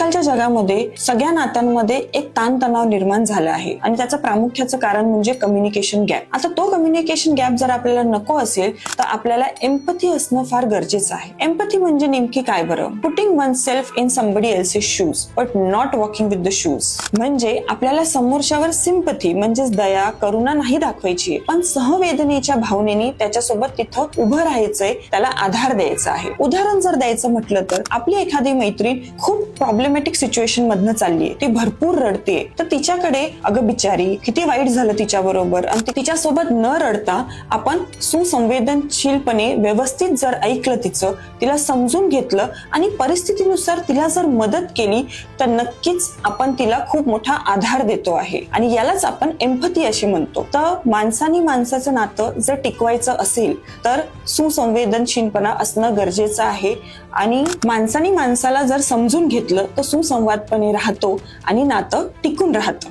आजकालच्या जगामध्ये सगळ्या नात्यांमध्ये एक ताणतणाव निर्माण झाला आहे आणि त्याचं प्रामुख्याचं कारण म्हणजे कम्युनिकेशन गॅप. आता तो कम्युनिकेशन गॅप जर आपल्याला नको असेल तर आपल्याला एम्पथी असणं फार गरजेचं आहे. एम्पथी म्हणजे नेमकी काय बरं? Putting one self in somebody else's shoes but not walking with the shoes. म्हणजे आपल्याला समोरच्यावर सिंपथी म्हणजेच दया करुणा नाही दाखवायची, पण सहवेदनेच्या भावनेने त्याच्यासोबत तिथं उभं राहायचंय, त्याला आधार द्यायचा आहे. उदाहरण जर द्यायचं म्हटलं तर आपली एखादी मैत्रीण खूप प्रॉब्लेमॅटिक सिच्युएशन मधनं चाललीये, ती भरपूर रडते, तर तिच्याकडे अगं बिचारी किती वाईट झालं तिच्या बरोबर, आणि तिच्यासोबत न रडता आपण सुसंवेदनशीलपणे व्यवस्थित जर ऐकलं तिचं, तिला समजून घेतलं आणि परिस्थितीनुसार तिला जर मदत केली तर नक्कीच आपण तिला खूप मोठा आधार देतो आहे. आणि यालाच आपण एम्पथी अशी म्हणतो. तर माणसानी माणसाचं नातं जर टिकवायचं असेल तर सुसंवेदनशीलपणा असणं गरजेचं आहे. आणि माणसानी माणसाला जर समजून घेतलं तर सुसंवादपणे राहतो आणि नातं टिकून राहतं.